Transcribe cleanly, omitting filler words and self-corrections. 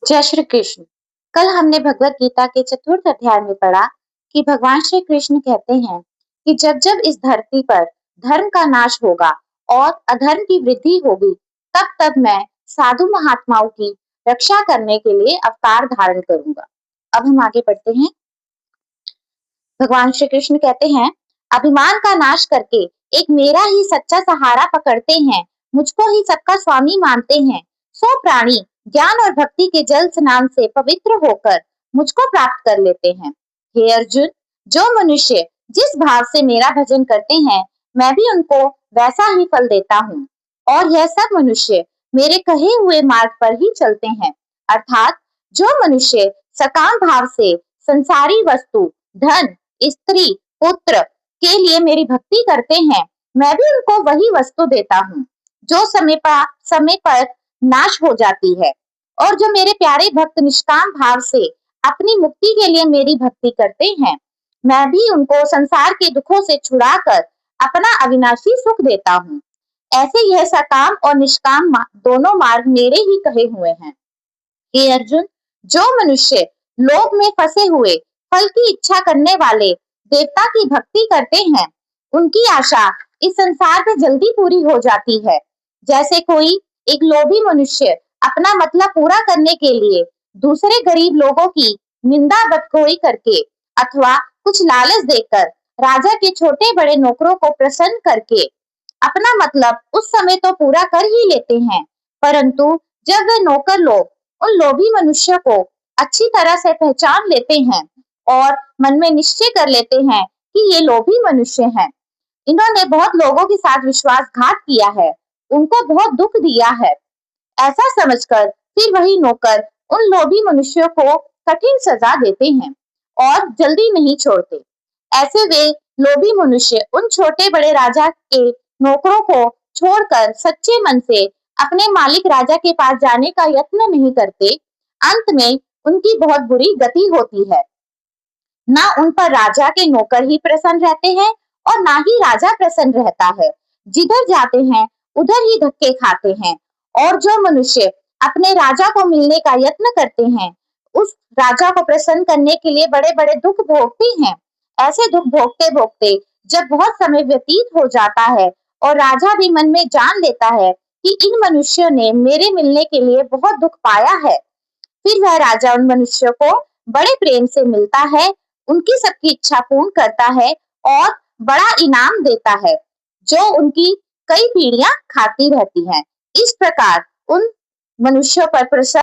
जय श्री कृष्ण। कल हमने भगवत गीता के चतुर्थ अध्याय में पढ़ा कि भगवान श्री कृष्ण कहते हैं कि जब जब इस धरती पर धर्म का नाश होगा और अधर्म की वृद्धि होगी, तब तब मैं साधु महात्माओं की रक्षा करने के लिए अवतार धारण करूंगा। अब हम आगे बढ़ते हैं। भगवान श्री कृष्ण कहते हैं, अभिमान का नाश करके एक मेरा ही सच्चा सहारा पकड़ते हैं, मुझको ही सबका स्वामी मानते हैं। सो प्राणी ज्ञान और भक्ति के जल स्नान से पवित्र होकर मुझको प्राप्त कर लेते हैं। हे अर्जुन, जो मनुष्य जिस भाव से मेरा भजन करते हैं, मैं भी उनको वैसा ही फल देता हूँ। और यह सब मनुष्य मेरे कहे हुए मार्ग पर ही चलते हैं। अर्थात जो मनुष्य सकाम भाव से संसारी वस्तु, धन, स्त्री, पुत्र के लिए मेरी भक्ति करते हैं, मैं भी उनको वही वस्तु देता हूँ जो समय पर नाश हो जाती है। और जो मेरे प्यारे भक्त निष्काम भाव से अपनी मुक्ति के लिए मेरी भक्ति करते हैं, मैं भी उनको संसार के दुखों से छुड़ाकर अपना अविनाशी सुख देता हूँ। ऐसे यह सकाम और निष्काम दोनों मार्ग मेरे ही कहे हुए हैं। हे अर्जुन, जो मनुष्य लोभ में फंसे हुए फल की इच्छा करने वाले देवता की भक्ति करते हैं, उनकी आशा इस संसार में जल्दी पूरी हो जाती है। जैसे कोई एक लोभी मनुष्य अपना मतलब पूरा करने के लिए दूसरे गरीब लोगों की निंदा बदखोरी करके अथवा कुछ लालच देकर राजा के छोटे बड़े नौकरों को प्रसन्न करके अपना मतलब उस समय तो पूरा कर ही लेते हैं, परंतु जब वे नौकर लोग उन लोभी मनुष्य को अच्छी तरह से पहचान लेते हैं और मन में निश्चय कर लेते हैं कि ये लोभी मनुष्य हैं, इन्होंने बहुत लोगों के साथ विश्वासघात किया है, उनको बहुत दुख दिया है, ऐसा समझकर फिर वही नौकर उन लोभी मनुष्यों को कठिन सजा देते हैं और जल्दी नहीं छोड़ते। ऐसे वे लोभी मनुष्य उन छोटे बड़े राजा के नौकरों को छोड़कर सच्चे मन से अपने मालिक राजा के पास जाने का यत्न नहीं करते। अंत में उनकी बहुत बुरी गति होती है। ना उन पर राजा के नौकर ही प्रसन्न रहते हैं और ना ही राजा प्रसन्न रहता है। जिधर जाते हैं उधर ही धक्के खाते हैं। और जो मनुष्य अपने राजा को मिलने का यत्न करते हैं, उस राजा को प्रसन्न करने के लिए बड़े बड़े दुख भोगते हैं। ऐसे दुख भोगते भोगते जब बहुत समय व्यतीत हो जाता है और राजा भी मन में जान लेता है कि इन मनुष्यों ने मेरे मिलने के लिए बहुत दुख पाया है, फिर वह राजा उन मनुष्यों को बड़े प्रेम से मिलता है, उनकी सबकी इच्छा पूर्ण करता है और बड़ा इनाम देता है, जो उनकी कई पीढ़ियां खाती रहती हैं। इस प्रकार उन मनुष्यों पर प्रसन्न